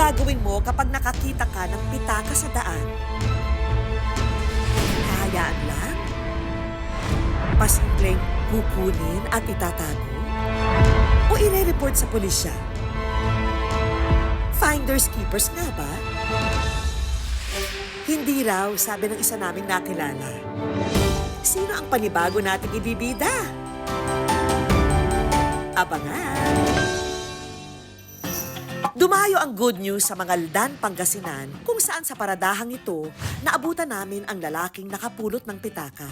gagawin mo kapag nakakita ka ng pitaka sa daan? Hahayaan lang? Pasimpleng kukunin at itatago? O ire-report sa pulisya? Finders keepers nga ba? Hindi raw, sabi ng isa naming nakilala. Sino ang panibago nating ibibida? Abangan! Dumayo ang good news sa Mangaldan, Pangasinan kung saan sa paradahang ito naabutan namin ang lalaking nakapulot ng pitaka.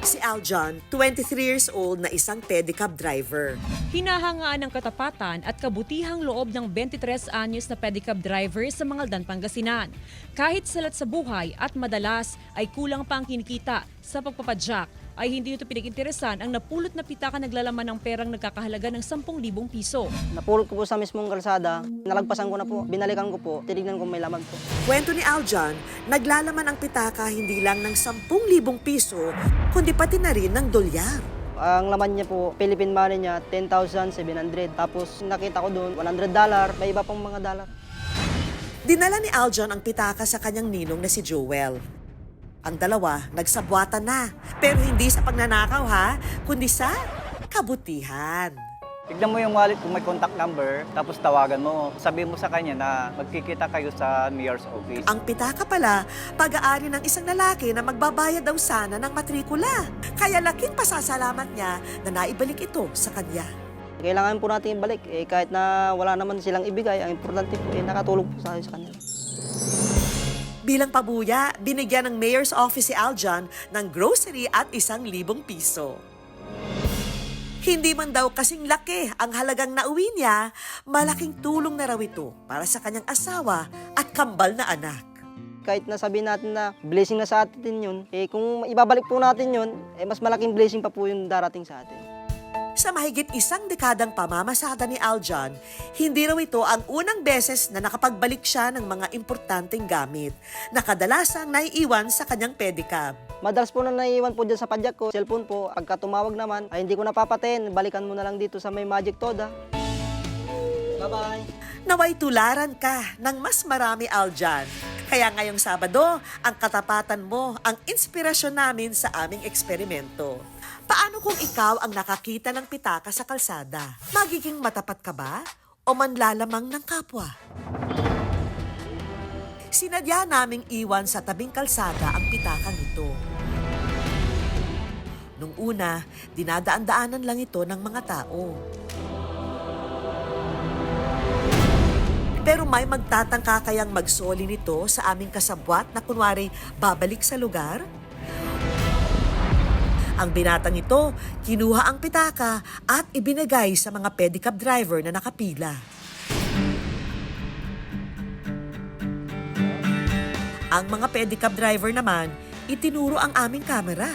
Si Aljon, 23 years old na isang pedicab driver. Hinahangaan ng katapatan at kabutihang loob ng 23 anyos na pedicab driver sa Mangaldan, Pangasinan. Kahit salat sa buhay at madalas ay kulang pa ang kinikita sa pagpapadyak, ay hindi nito pinag-interesan ang napulot na pitaka naglalaman ng perang nagkakahalaga ng 10,000 piso. Napulot ko po sa mismong kalsada, nalagpasan ko na po, binalikan ko po, tinignan ko may lamag po. Kwento ni Aljon, naglalaman ang pitaka hindi lang ng 10,000 piso, kundi pati na rin ng dolyar. Ang laman niya po, Philippine money niya, 10,700. Tapos nakita ko doon, $100, may iba pang mga dollar. Dinala ni Aljon ang pitaka sa kanyang ninong na si Joel. Ang dalawa, nagsabwatan na. Pero hindi sa pagnanakaw ha, kundi sa kabutihan. Tignan mo yung wallet kung may contact number, tapos tawagan mo. Sabihin mo sa kanya na magkikita kayo sa mayor's office. Ang pitaka pala, pag-aari ng isang lalaki na magbabayad daw sana ng matrikula. Kaya laking pasasalamat niya na naibalik ito sa kanya. Kailangan po natin ibalik, kahit na wala naman silang ibigay, ang importante po, nakatulog po sa kanila. Bilang pabuya, binigyan ng mayor's office si Aljon ng grocery at 1,000 piso. Hindi man daw kasing laki ang halagang nauwi niya, malaking tulong na raw ito para sa kanyang asawa at kambal na anak. Kahit na sabihin natin na blessing na sa atin yun, kung ibabalik po natin yun, mas malaking blessing pa po yung darating sa atin. Sa mahigit 1 dekadang pamamasada ni Aljon, hindi raw ito ang unang beses na nakapagbalik siya ng mga importanteng gamit na kadalasang naiiwan sa kanyang pedicab. Madalas po na naiiwan po dyan sa padyak ko, cellphone po, pagka tumawag naman, ay hindi ko napapatin, balikan mo na lang dito sa may Magic Toda. Bye-bye! Naway tularan ka ng mas marami, Aljon. Kaya ngayong Sabado, ang katapatan mo ang inspirasyon namin sa aming eksperimento. Paano kung ikaw ang nakakita ng pitaka sa kalsada? Magiging matapat ka ba o manlalamang ng kapwa? Sinadya naming iwan sa tabing kalsada ang pitakang ito. Nung una, dinadaan-daanan lang ito ng mga tao. Pero may magtatangka kayang magsoli nito sa aming kasabwat na kunwari babalik sa lugar? Ang binatang ito, kinuha ang pitaka at ibinigay sa mga pedicab driver na nakapila. Ang mga pedicab driver naman, itinuro ang aming kamera.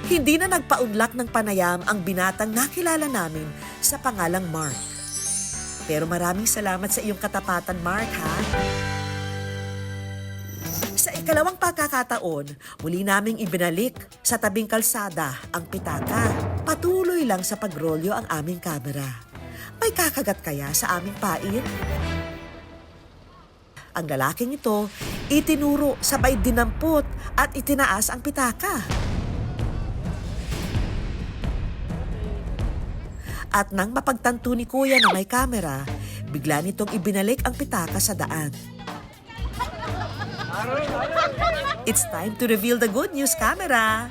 Hindi na nagpaunlak ng panayam ang binatang nakilala namin sa pangalang Mark. Pero maraming salamat sa iyong katapatan, Mark, ha? Sa ikalawang pagkakataon, muli naming ibinalik sa tabing kalsada ang pitaka. Patuloy lang sa pagrolyo ang aming kamera. May kakagat kaya sa aming pain? Ang lalaking ito, itinuro sabay dinampot at itinaas ang pitaka. At nang mapagtanto ni Kuya na may kamera, bigla nitong ibinalik ang pitaka sa daan. It's time to reveal the good news, camera!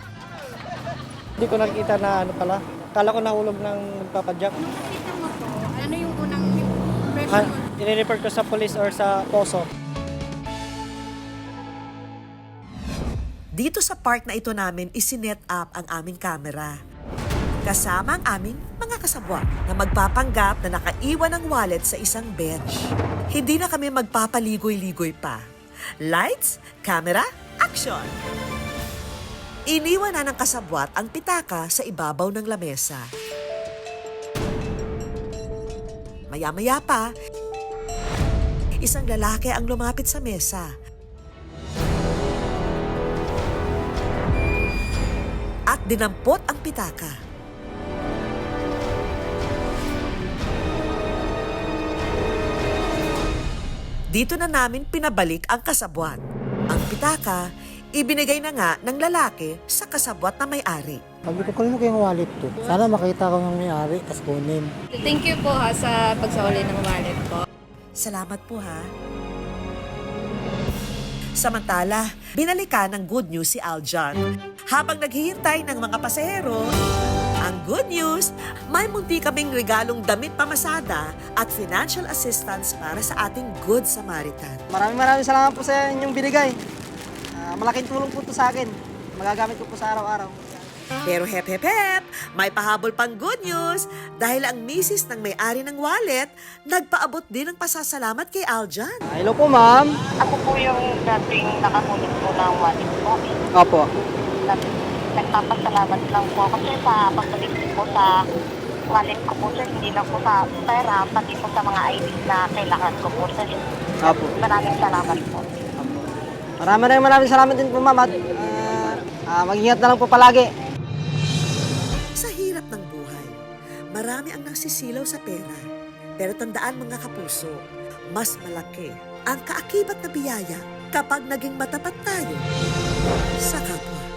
Hindi ko nakikita na ano pala. Kala ko nahulog ng nagpapadyak. Nakita mo po, ano yung unang impression mo? I-report ko sa police or sa poso. Dito sa park na ito namin isinet up ang aming kamera. Kasama ang aming mga kasabwa na magpapanggap na nakaiwan ng wallet sa isang bench. Hindi na kami magpapaligoy-ligoy pa. Lights, camera, action! Iniwan na ng kasabwat ang pitaka sa ibabaw ng lamesa. Maya-maya pa, isang lalaki ang lumapit sa mesa. At dinampot ang pitaka. Dito na namin pinabalik ang kasabwat. Ang pitaka, ibinigay na nga ng lalaki sa kasabwat na may-ari. Sabi ko, kanino ko yung wallet to? Sana makita ko ng may-ari, tas kunin. Thank you po ha sa pagsawali ng wallet po. Salamat po ha. Samantala, binalikan ng good news si Aljan. Habang naghihintay ng mga pasahero, ang good news, may munti kaming regalong damit pamasada at financial assistance para sa ating Good Samaritan. Maraming salamat po sa inyong binigay. Malaking tulong po ito sa akin. Magagamit ko po sa araw-araw. Pero hep, may pahabol pang good news dahil ang misis ng may-ari ng wallet nagpaabot din ng pasasalamat kay Aljan. Hello po, ma'am. Ako po yung dating nakakulit po ng wallet po. Opo. Nagpapasalamat lang po kasi sa pagbalik po sa wallet ko po sir, hindi lang po sa pera, pati po sa mga ID na kailangan ko po sir. Opo. Maraming salamat po. Maraming salamat din po, ma'am. At mag-ingat na lang po palagi. Sa hirap ng buhay, marami ang nagsisilaw sa pera. Pero tandaan mga kapuso, mas malaki ang kaakibat na biyaya kapag naging matapat tayo sa kapwa.